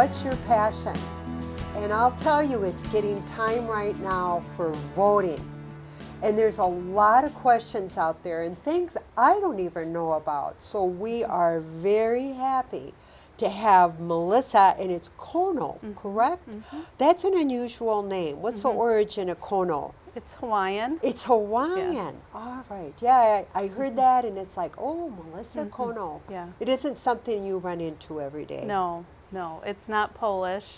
what's your passion? And I'll tell you, it's getting time right now for voting. And there's a lot of questions out there and things I don't even know about. So we are very happy to have Melissa, and it's Kono, correct? That's an unusual name. What's the origin of Kono? It's Hawaiian. It's Hawaiian. Yes. All right. Yeah, I heard that, and it's like, oh, Melissa Kono. Yeah. It isn't something you run into every day. No, it's not Polish.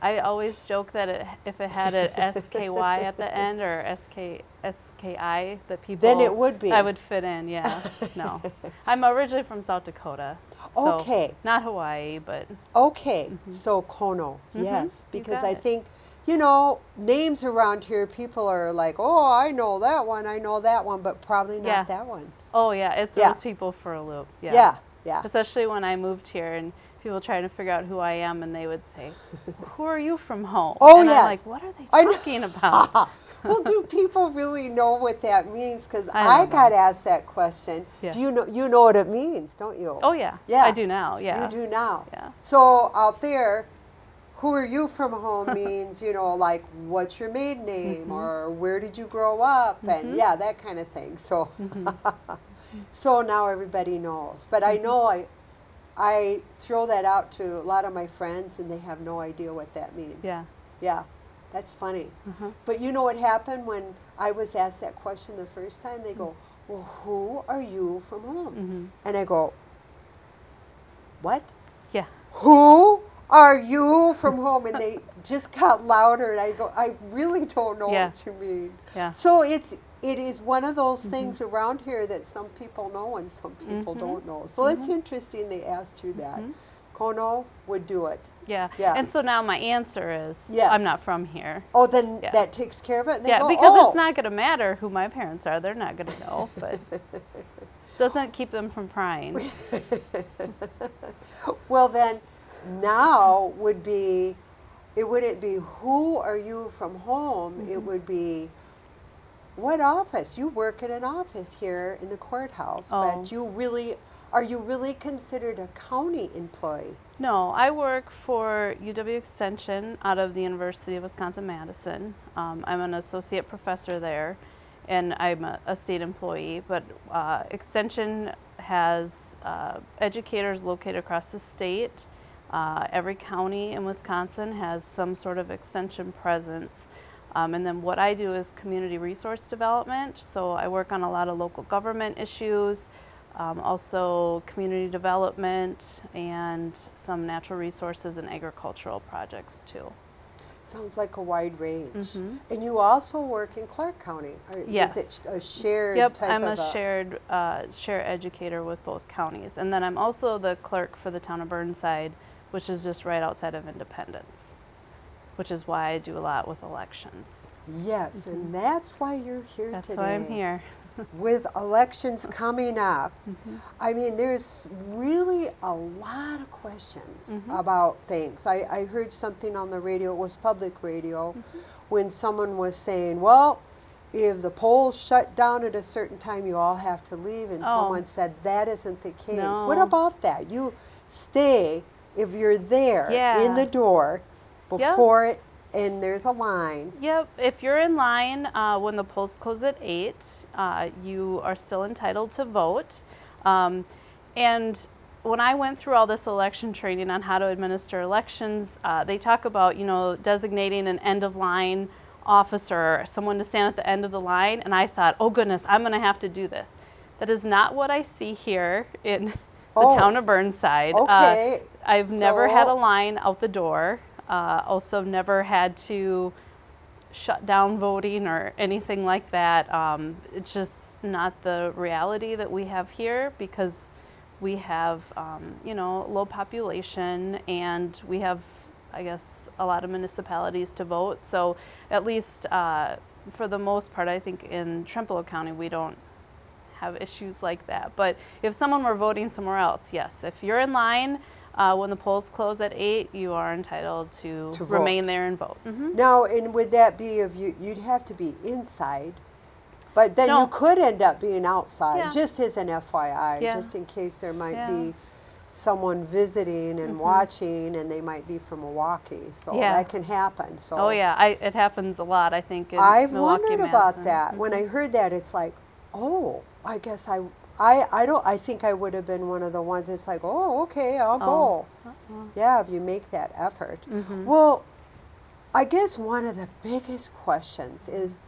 I always joke that if it had an SKY at the end or SKI, that people... Then it would be. I would fit in, yeah. No. I'm originally from South Dakota. So Okay. not Hawaii, but... Okay, so Kono, yes. Because I think, you know, names around here, people are like, oh, I know that one, but probably not that one. Oh, yeah, it throws people for a loop. Yeah, yeah. Especially when I moved here and people trying to figure out who I am, and they would say, who are you from home? Oh, and yes. I'm like, what are they talking about? Well, do people really know what that means? Because I got asked that question. Yeah. Do you know what it means, don't you? Oh, yeah. Yeah. I do now, yeah. You do now. Yeah. So out there, who are you from home means, you know, like, what's your maiden name, or where did you grow up, and yeah, that kind of thing. So, so now everybody knows. But I know I throw that out to a lot of my friends, and they have no idea what that means. Yeah. Yeah, that's funny. But you know what happened when I was asked that question the first time? They go, well, who are you from home? And I go, what? Yeah. Who are you from home? And they just got louder, and I go, I really don't know what you mean. Yeah. So it is one of those things around here that some people know and some people don't know. So it's interesting they asked you that. Kono would do it. Yeah. Yeah. And so now my answer is, Yes. I'm not from here. Oh, then that takes care of it? And they Yeah, go, because oh. it's not going to matter who my parents are. They're not going to know, but doesn't keep them from prying. Well, then now would be, it wouldn't be who are you from home, it would be what office? You work in an office here in the courthouse, but are you really considered a county employee? No, I work for UW Extension out of the University of Wisconsin-Madison. I'm an associate professor there, and I'm a state employee, but Extension has educators located across the state. Every county in Wisconsin has some sort of Extension presence. And then what I do is community resource development. So I work on a lot of local government issues, also community development, and some natural resources and agricultural projects too. Sounds like a wide range. And you also work in Clark County. Yes. Is it a shared Yep, type I'm of a shared educator with both counties. And then I'm also the clerk for the town of Burnside, which is just right outside of Independence, which is why I do a lot with elections. Yes, and that's why you're here today. That's why I'm here. With elections coming up, I mean, there's really a lot of questions about things. I heard something on the radio, it was public radio, when someone was saying, well, if the polls shut down at a certain time, you all have to leave, and someone said that isn't the case. No. What about that? You stay if you're there in the door before it, and there's a line. Yep, if you're in line when the polls close at 8, you are still entitled to vote. And when I went through all this election training on how to administer elections, they talk about, you know, designating an end of line officer, someone to stand at the end of the line, and I thought, oh goodness, I'm going to have to do this. That is not what I see here in the town of Burnside. Okay. I've never had a line out the door. Also never had to shut down voting or anything like that. It's just not the reality that we have here, because we have, you know, low population, and we have, I guess, a lot of municipalities to vote. So at least for the most part, I think in Trempealeau County, we don't have issues like that. But if someone were voting somewhere else, yes, if you're in line when the polls close at 8, you are entitled to remain there and vote. Now, and would that be if you'd have to be inside, but then you could end up being outside, just as an FYI, just in case there might be someone visiting and watching, and they might be from Milwaukee, so Yeah. that can happen. So Oh yeah, it happens a lot, I think, in I've Milwaukee, wondered about Madison. that. When I heard that, it's like, oh, I guess I think I would have been one of the ones that's like, oh, okay, I'll go. Yeah, if you make that effort. Well, I guess one of the biggest questions is,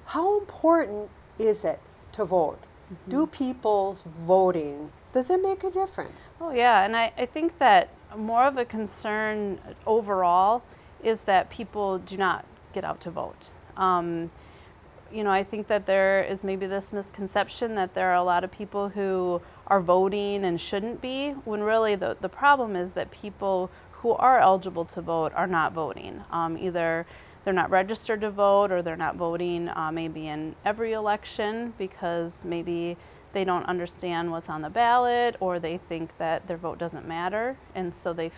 how important is it to vote? Do people's voting, does it make a difference? Oh yeah, and I think that more of a concern overall is that people do not get out to vote. You know, I think that there is maybe this misconception that there are a lot of people who are voting and shouldn't be, when really the problem is that people who are eligible to vote are not voting. Either they're not registered to vote, or they're not voting maybe in every election because maybe they don't understand what's on the ballot, or they think that their vote doesn't matter, and so they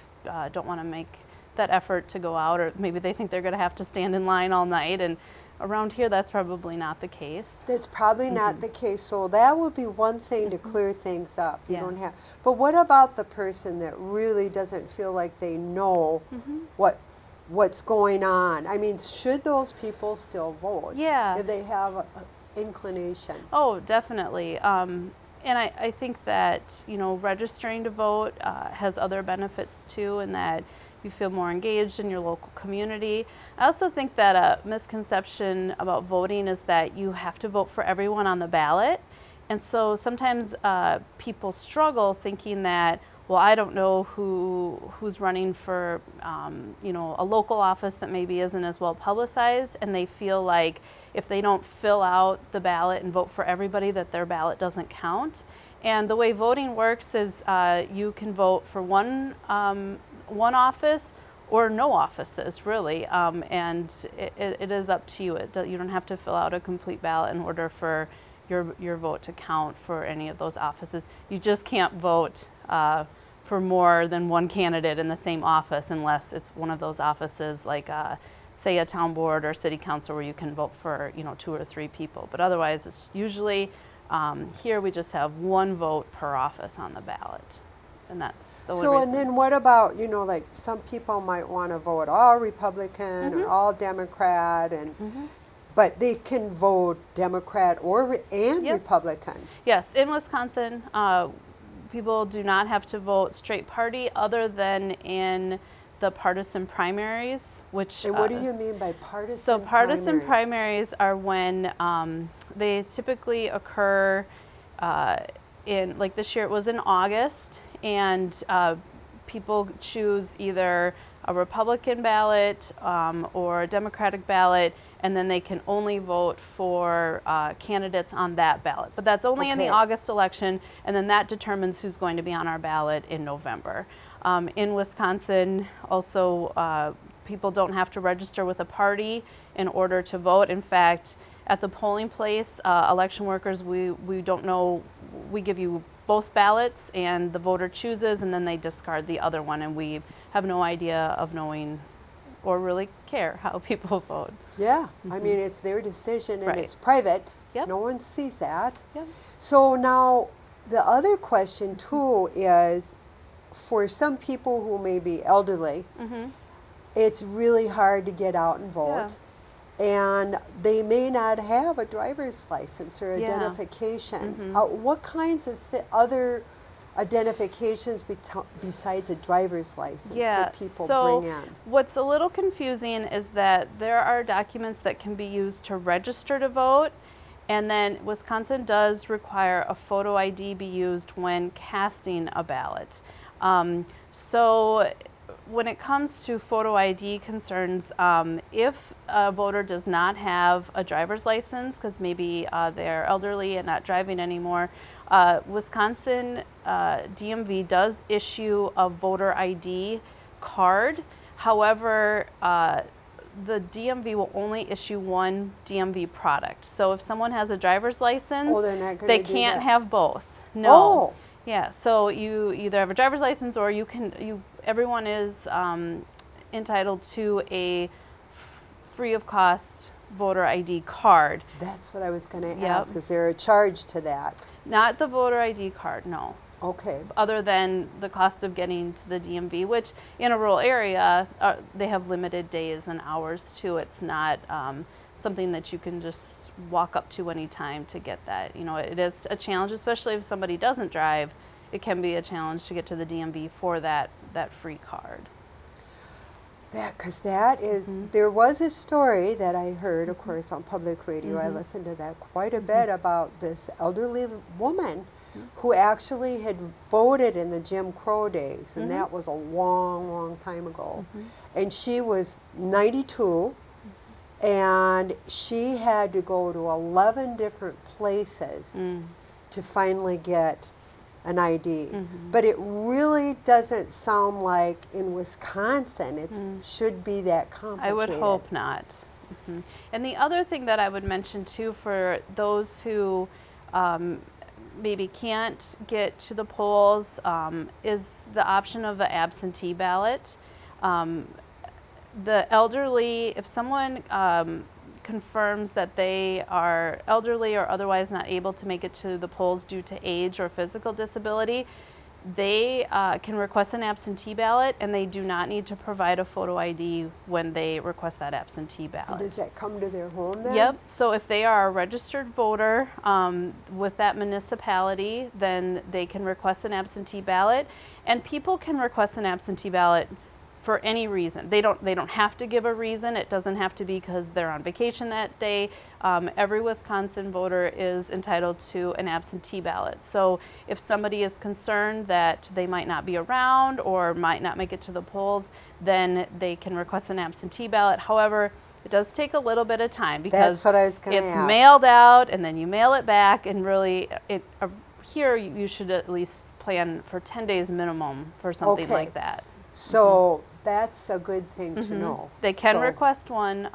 don't want to make that effort to go out, or maybe they think they're going to have to stand in line all night. And around here, that's probably not the case. That's probably not the case. So that would be one thing to clear things up. You Yeah. don't have. But what about the person that really doesn't feel like they know what's going on? I mean, should those people still vote? Yeah. If they have an inclination. Oh, definitely. And I think that, you know, registering to vote has other benefits too, in that you feel more engaged in your local community. I also think that a misconception about voting is that you have to vote for everyone on the ballot. And so sometimes people struggle thinking that, well, I don't know who's running for, you know, a local office that maybe isn't as well publicized, and they feel like if they don't fill out the ballot and vote for everybody, that their ballot doesn't count. And the way voting works is you can vote for one office or no offices, really, and it is up to you. You don't have to fill out a complete ballot in order for your vote to count for any of those offices. You just can't vote for more than one candidate in the same office unless it's one of those offices like say a town board or city council where you can vote for, you know, 2 or 3 people. But otherwise, it's usually here we just have one vote per office on the ballot. And that's the only reason. And then what about, you know, like some people might want to vote all Republican or all Democrat, and but they can vote Democrat or Republican. Yes, in Wisconsin, people do not have to vote straight party other than in the partisan primaries, which... And what do you mean by partisan So partisan primaries are when they typically occur in, like this year it was in August, and people choose either a Republican ballot or a Democratic ballot, and then they can only vote for candidates on that ballot. But that's only in the August election, and then that determines who's going to be on our ballot in November. In Wisconsin, also, people don't have to register with a party in order to vote. In fact, at the polling place, election workers, we don't know, we give you both ballots, and the voter chooses, and then they discard the other one, and we have no idea of knowing or really care how people vote. Yeah, I mean, it's their decision, and Right. it's private. Yep. No one sees that. Yep. So now the other question too is, for some people who may be elderly, it's really hard to get out and vote. And they may not have a driver's license or identification. What kinds of other identifications besides a driver's license could people bring in? What's a little confusing is that there are documents that can be used to register to vote, and then Wisconsin does require a photo ID be used when casting a ballot. So when it comes to photo ID concerns, if a voter does not have a driver's license, because maybe they're elderly and not driving anymore, Wisconsin DMV does issue a voter ID card. However, the DMV will only issue one DMV product. So if someone has a driver's license, they can't have both. No. Oh. Yeah, so you either have a driver's license, or everyone is entitled to a free of cost voter ID card. That's what I was going to ask. Is there a charge to that? Not the voter ID card, no. Okay. other than the cost of getting to the DMV, which in a rural area, they have limited days and hours too. It's not something that you can just walk up to anytime to get that. You know, it is a challenge, especially if somebody doesn't drive. It can be a challenge to get to the DMV for that free card. Because that is, there was a story that I heard, of course, on public radio. I listened to that quite a bit about this elderly woman who actually had voted in the Jim Crow days, and that was a long, long time ago. And she was 92, and she had to go to 11 different places to finally get an ID. But it really doesn't sound like in Wisconsin it should be that complicated. I would hope not. And the other thing that I would mention too, for those who maybe can't get to the polls, is the option of an absentee ballot. The elderly, if someone confirms that they are elderly or otherwise not able to make it to the polls due to age or physical disability, they can request an absentee ballot, and they do not need to provide a photo ID when they request that absentee ballot. And does that come to their home then? Yep. So if they are a registered voter with that municipality, then they can request an absentee ballot. And people can request an absentee ballot for any reason. They don't have to give a reason. It doesn't have to be because they're on vacation that day. Every Wisconsin voter is entitled to an absentee ballot. So if somebody is concerned that they might not be around or might not make it to the polls, then they can request an absentee ballot. However, it does take a little bit of time because That's what I was gonna it's ask. mailed out and then you mail it back, and really here you should at least plan for 10 days minimum for something Okay. like that. So that's a good thing to know. They can So- request one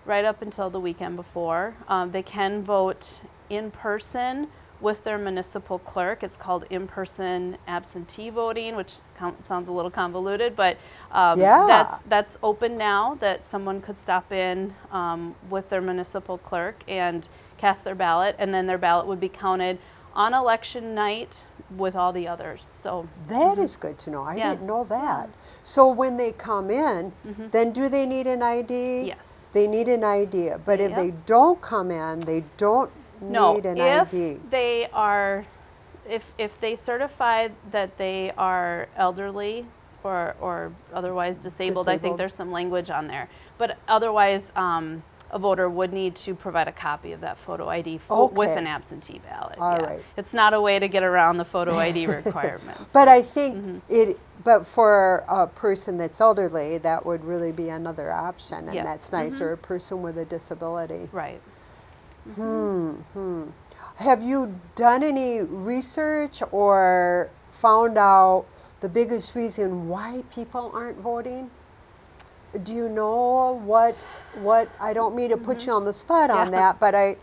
right up until the weekend before. They can vote in person with their municipal clerk. It's called in-person absentee voting, which sounds a little convoluted, but Yeah. that's open now, that someone could stop in with their municipal clerk and cast their ballot, and then their ballot would be counted on election night with all the others. So That is good to know. I Yeah. didn't know that. So when they come in, then do they need an ID? yes. They need an ID. But if Yep. they don't come in, they don't No, need an if ID. they are, if they certify that they are elderly or otherwise disabled, I think Disabled. there's some language on there. But otherwise, a voter would need to provide a copy of that photo ID with Okay. an absentee ballot. All yeah. right. It's not a way to get around the photo ID requirements. But I think but for a person that's elderly, that would really be another option, and Yeah. that's nice, or a person with a disability. Right. Have you done any research or found out the biggest reason why people aren't voting? Do you know what I don't mean to put you on the spot on Yeah. that, but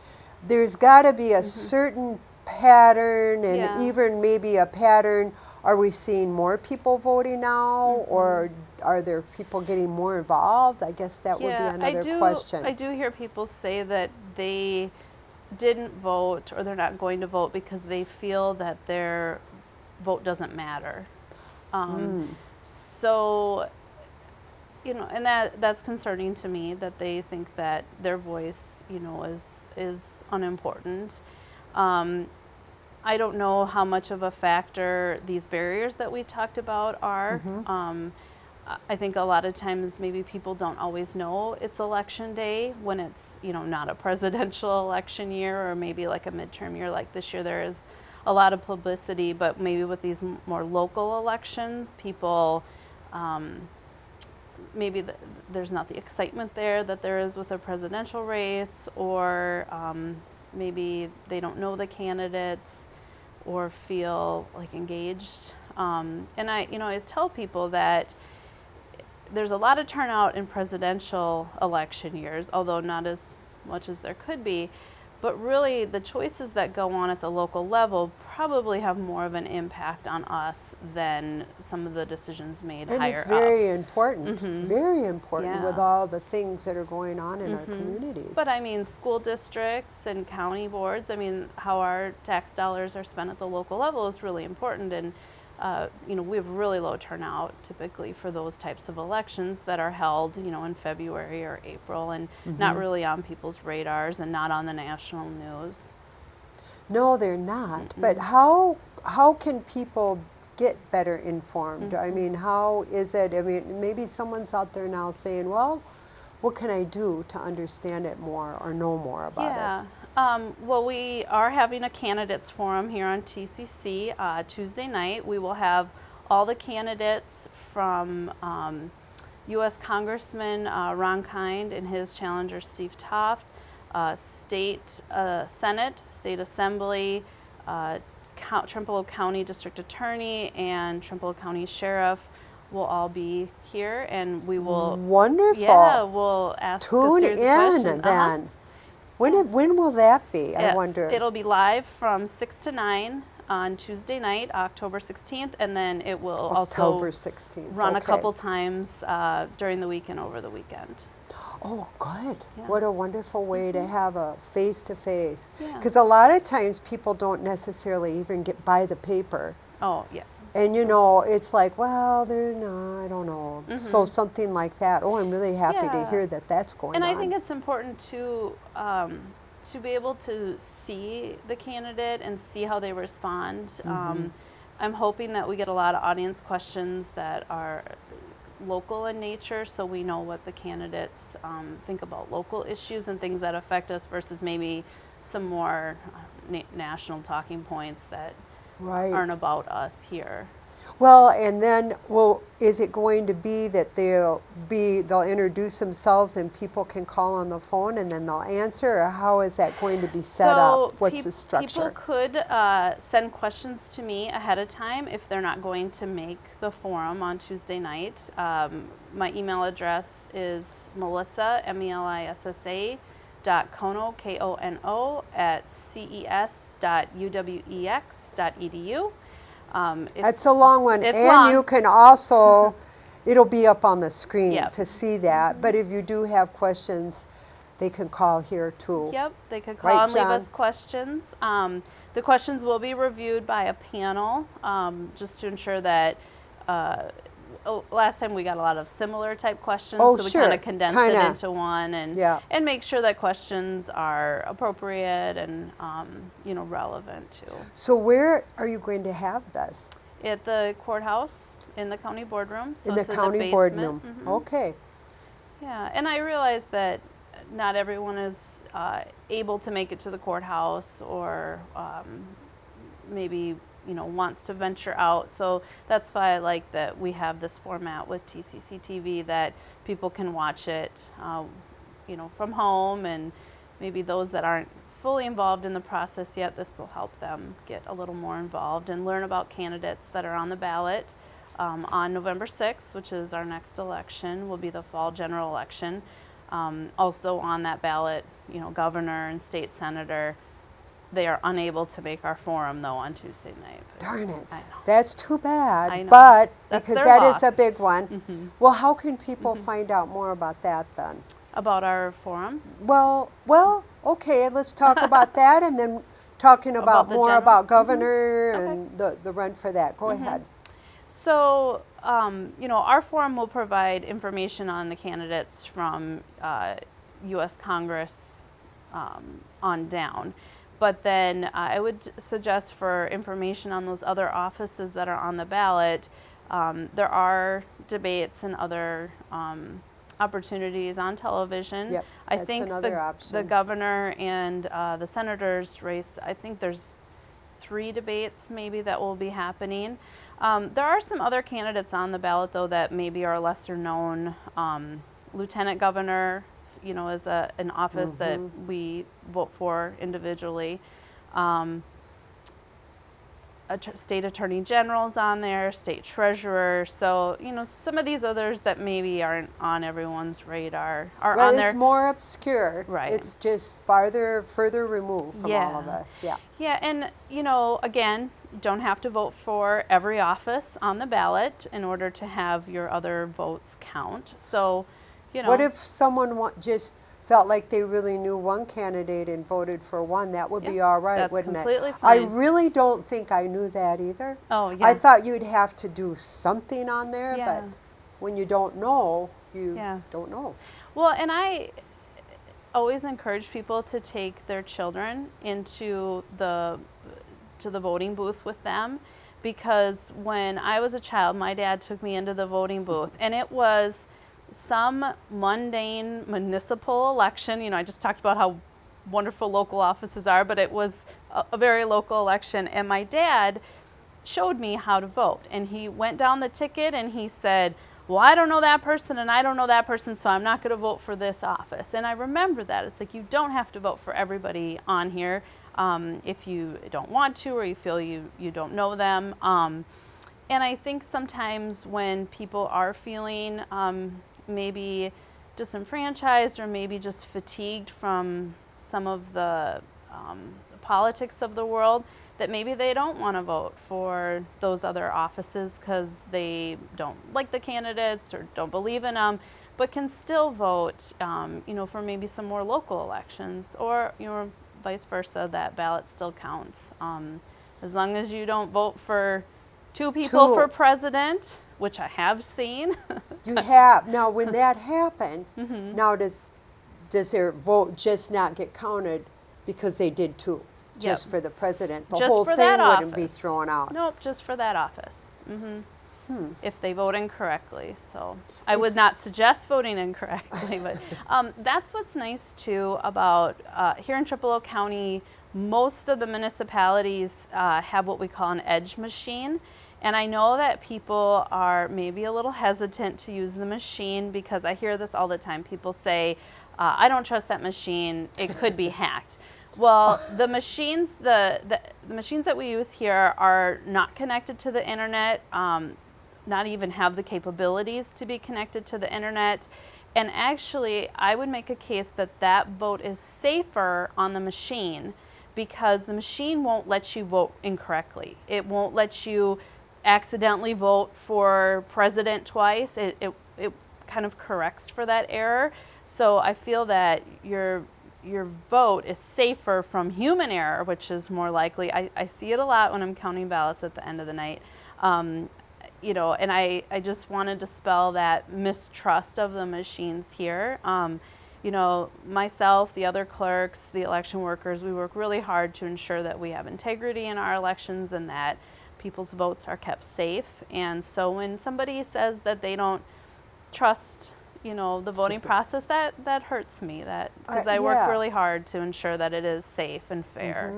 there's got to be a certain pattern, and Yeah. even maybe a pattern. Are we seeing more people voting now, or are there people getting more involved? I guess that would be another question. I do hear people say that they didn't vote or they're not going to vote because they feel that their vote doesn't matter. So, you know, and that's concerning to me, that they think that their voice, you know, is unimportant. I don't know how much of a factor these barriers that we talked about are. I think a lot of times maybe people don't always know it's election day when it's, you know, not a presidential election year, or maybe like a midterm year like this year. There is a lot of publicity, but maybe with these more local elections, people maybe there's not the excitement there that there is with a presidential race, or maybe they don't know the candidates or feel like engaged. And I always tell people that there's a lot of turnout in presidential election years, although not as much as there could be. But really, the choices that go on at the local level probably have more of an impact on us than some of the decisions made And higher it's very up. important, very important with Yeah. all the things that are going on in our communities. But I mean, school districts and county boards, I mean, how our tax dollars are spent at the local level is really important. And, you know, we have really low turnout typically for those types of elections that are held, you know, in February or April, and not really on people's radars and not on the national news. No, they're not. But how can people get better informed? I mean, how is it? I mean, maybe someone's out there now saying, well, what can I do to understand it more or know more about it? Yeah. Well, we are having a candidates forum here on TCC Tuesday night. We will have all the candidates from U.S. Congressman Ron Kind and his challenger Steve Toft, State Senate, State Assembly, Trempealeau County District Attorney, and Trempealeau County Sheriff will all be here, and we will. Wonderful. Yeah, we'll ask Tune a series of in questions. then. When will that be? I wonder. It'll be live from 6 to 9 on Tuesday night, October 16th, and then it will October also 16th. run a Okay. couple times during the week and over the weekend. Oh, good. Yeah. What a wonderful way to have a face-to-face. Yeah. Because a lot of times people don't necessarily even get by the paper. Oh, yeah. And you know, it's like, well, they're not, I don't know. So something like that. Oh, I'm really happy to Yeah. hear that that's going And on. I think it's important to be able to see the candidate and see how they respond. I'm hoping that we get a lot of audience questions that are local in nature, so we know what the candidates think about local issues and things that affect us versus maybe some more national talking points that right. aren't about us here. Well, and then, is it going to be that they'll introduce themselves and people can call on the phone and then they'll answer, or how is that going to be set up? What's the structure? People could send questions to me ahead of time if they're not going to make the forum on Tuesday night. My email address is Melissa, MELISSA, .kono, KONO, at ces.uwex.edu. That's a long one. It's and long. You can also, it'll be up on the screen Yep. to see that. But if you do have questions, they can call here too. Yep, they could call Right, and leave John? us questions. The questions will be reviewed by a panel just to ensure that last time we got a lot of similar type questions, Oh, so we sure. kind of condensed it Kinda. into one and Yeah. and make sure that questions are appropriate and you know, relevant too. So where are you going to have this? At the courthouse in the county boardroom. So In the it's county basement. boardroom. Mhm. Okay. Yeah, and I realize that not everyone is able to make it to the courthouse, or maybe, you know, wants to venture out. So that's why I like that we have this format with TCC TV, that people can watch it, you know, from home, and maybe those that aren't fully involved in the process yet, this will help them get a little more involved and learn about candidates that are on the ballot. On November 6th, which is our next election, will be the fall general election. Also on that ballot, you know, governor and state senator. They are unable to make our forum, though, on Tuesday night. Darn it. I know. That's too bad. I know. But That's because their that is a loss. big one. Well, how can people find out more about that then? About our forum? Well, okay, let's talk about that, and then talking about the more general? about governor Okay. and the run for that. Go ahead. So, you know, our forum will provide information on the candidates from U.S. Congress on down. But then I would suggest for information on those other offices that are on the ballot, there are debates and other opportunities on television. Yep, I that's think another the option. governor and the senator's race, I think there's 3 debates maybe that will be happening. There are some other candidates on the ballot, though, that maybe are lesser known. Lieutenant governor, you know, is an office that we vote for individually. state attorney general's on there, state treasurer. So, some of these others that maybe aren't on everyone's radar are Right, on there. it's more obscure. Right. It's just further removed from all of us. Yeah. Yeah, and again, you don't have to vote for every office on the ballot in order to have your other votes count. So, What if someone just felt like they really knew one candidate and voted for one? That would be all right, that's wouldn't completely it? I fine. really don't think I knew that either. Oh, yeah. I thought you'd have to do something on there, Yeah. but when you don't know, you Yeah. don't know. Well, and I always encourage people to take their children into the voting booth with them, because when I was a child, my dad took me into the voting booth, and it was some mundane municipal election. I just talked about how wonderful local offices are, but it was a very local election, and my dad showed me how to vote, and he went down the ticket and he said, well, I don't know that person and I don't know that person, so I'm not going to vote for this office. And I remember that. It's like, you don't have to vote for everybody on here if you don't want to, or you feel you don't know them. And I think sometimes when people are feeling maybe disenfranchised, or maybe just fatigued from some of the politics of the world, that maybe they don't want to vote for those other offices because they don't like the candidates or don't believe in them, but can still vote, for maybe some more local elections, or vice versa. That ballot still counts, as long as you don't vote for two people for president, which I have seen. You have. Now, when that happens, now does their vote just not get counted because they did two? Just for the president? The whole thing wouldn't be thrown out? Nope, just for that office. If they vote incorrectly. So I would not suggest voting incorrectly, but that's what's nice too about here in Trempealeau County. Most of the municipalities have what we call an edge machine. And I know that people are maybe a little hesitant to use the machine, because I hear this all the time. People say, I don't trust that machine, it could be hacked. Well, the machines the machines that we use here are not connected to the internet, not even have the capabilities to be connected to the internet. And actually, I would make a case that that vote is safer on the machine, because the machine won't let you vote incorrectly. It won't let you accidentally vote for president twice. It kind of corrects for that error. So I feel that your vote is safer from human error, which is more likely. I see it a lot when I'm counting ballots at the end of the night. And I just want to dispel that mistrust of the machines here. Myself, the other clerks, the election workers, we work really hard to ensure that we have integrity in our elections and that people's votes are kept safe. And so when somebody says that they don't trust the voting process, that hurts me, because I work really hard to ensure that it is safe and fair.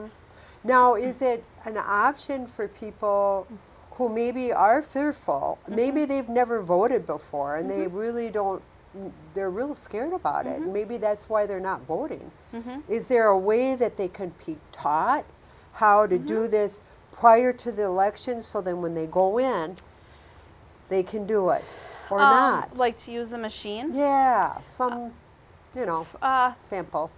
Now, is it an option for people who maybe are fearful? Maybe they've never voted before and they really don't, they're real scared about it. Maybe that's why they're not voting. Is there a way that they can be taught how to do this prior to the election, so then when they go in, they can do it? Or not? Like to use the machine? Yeah, some, sample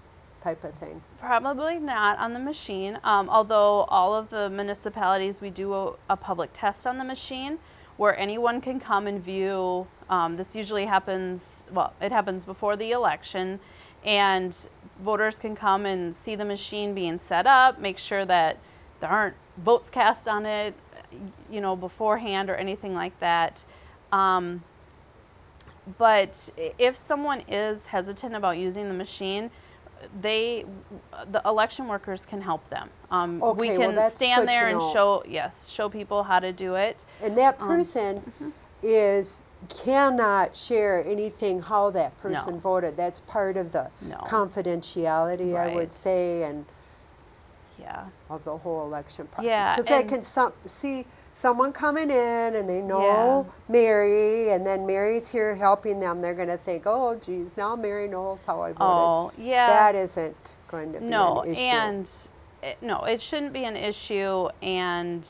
type of thing. Probably not on the machine, although all of the municipalities, we do a public test on the machine where anyone can come and view. This usually happens, it happens before the election, and voters can come and see the machine being set up, make sure that there aren't votes cast on it, beforehand or anything like that. But if someone is hesitant about using the machine, the election workers can help them. We can stand there and show people how to do it. And that person cannot share anything how that person voted. That's part of the confidentiality, I would say, and of the whole election process. Because they can see someone coming in and they know Mary, and then Mary's here helping them. They're going to think, oh, geez, now Mary knows how I voted. Oh, yeah. That isn't going to be an issue. And it shouldn't be an issue. And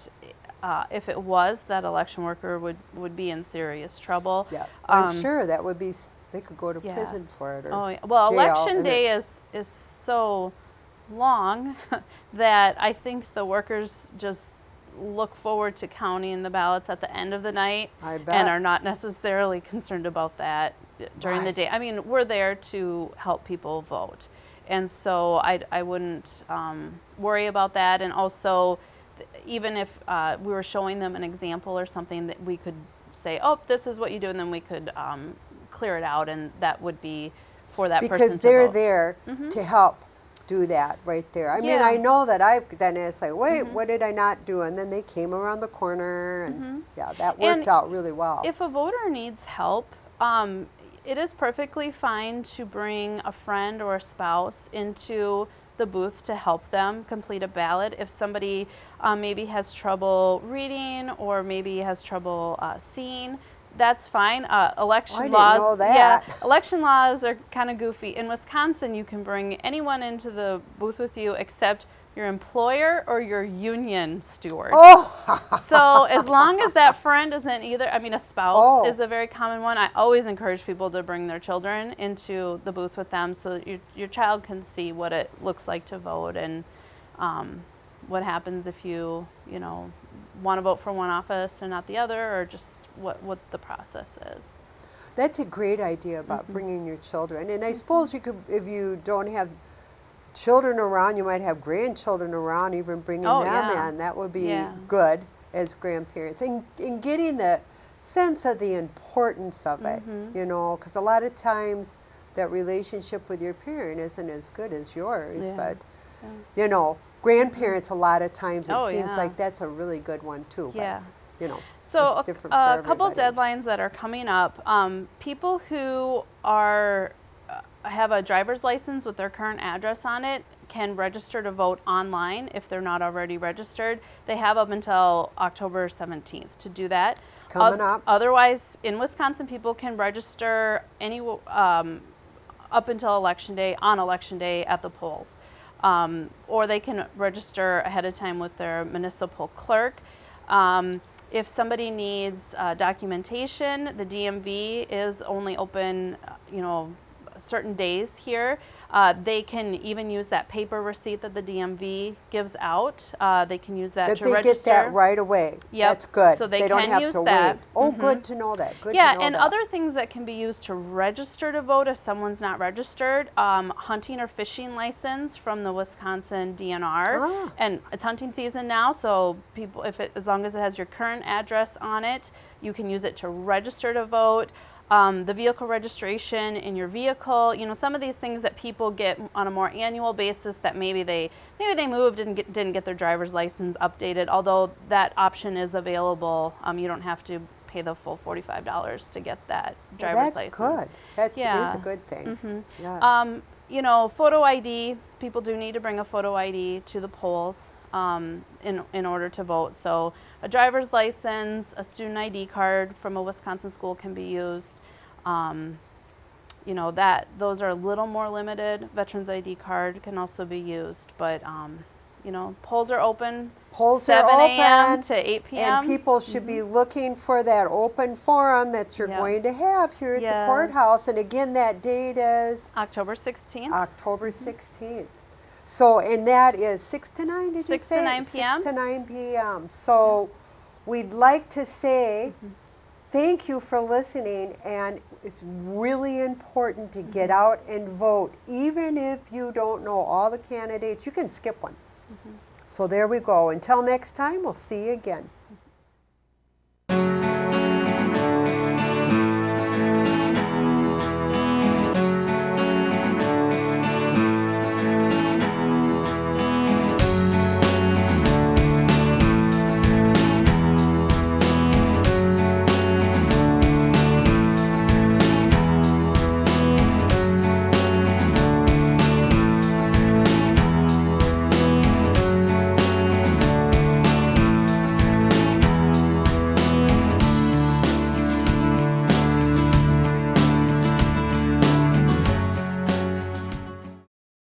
if it was, that election worker would be in serious trouble. Yeah, I'm sure that would be, they could go to Yeah. prison for it or Oh, yeah. Well, jail, election and day is so long that I think the workers just look forward to counting the ballots at the end of the night I bet. and are not necessarily concerned about that during the Right. day. I mean, we're there to help people vote. And so I wouldn't worry about that. And also, even if we were showing them an example or something, that we could say, oh, this is what you do, and then we could clear it out, and that would be for that person to Because they're vote. there to help do that right there. I mean, I know that I've done it. It's like, wait, what did I not do? And then they came around the corner, and yeah, that worked out really well. If a voter needs help, it is perfectly fine to bring a friend or a spouse into the booth to help them complete a ballot. If somebody maybe has trouble reading or maybe has trouble seeing, that's fine. Election I didn't laws, know that. yeah, election laws are kind of goofy. In Wisconsin, you can bring anyone into the booth with you except your employer or your union steward. Oh, So as long as that friend isn't either, I mean, a spouse Oh. is a very common one. I always encourage people to bring their children into the booth with them so that your child can see what it looks like to vote and what happens if you want to vote for one office and not the other, or just what the process is. that's a great idea about bringing your children. And I suppose you could, if you don't have children around, you might have grandchildren around, even bringing Oh, them yeah. in. That would be Yeah. good as grandparents. And getting the sense of the importance of it, because a lot of times that relationship with your parent isn't as good as yours. Yeah. But, grandparents, a lot of times it Oh, seems yeah. like that's a really good one too. Yeah. But, So it's different a for couple everybody. deadlines that are coming up. People who have a driver's license with their current address on it can register to vote online if they're not already registered. They have up until October 17th to do that. It's coming up. Otherwise, in Wisconsin, people can register up until election day, on election day at the polls. Or they can register ahead of time with their municipal clerk. If somebody needs documentation, the DMV is only open, certain days here. They can even use that paper receipt that the DMV gives out. They can use that That to they register. get that right away. Yep. That's good. So they don't can have use to that. wait. Oh, good to know that. Good Yeah, to know and that. other things that can be used to register to vote if someone's not registered, hunting or fishing license from the Wisconsin DNR. Ah. And it's hunting season now, so people, as long as it has your current address on it, you can use it to register to vote. The vehicle registration in your vehicle, some of these things that people get on a more annual basis that maybe they moved and didn't get their driver's license updated, although that option is available. You don't have to pay the full $45 to get that driver's license. That's good. That Yeah. is a good thing. Yes. Photo ID, people do need to bring a photo ID to the polls in order to vote. So a driver's license, a student ID card from a Wisconsin school can be used. Those are a little more limited. Veterans ID card can also be used, but polls are open. Polls 7 are a.m. open, to 8 p.m. and people should be looking for that open forum that you're Yep. going to have here at the Yes. courthouse. And again, that date is October 16th. October 16th. So, and that is 6 to 9, did you 6 to say? 9 p.m. 6 to 9 p.m. So we'd like to say thank you for listening, and it's really important to get out and vote. Even if you don't know all the candidates, you can skip one. So there we go. Until next time, we'll see you again.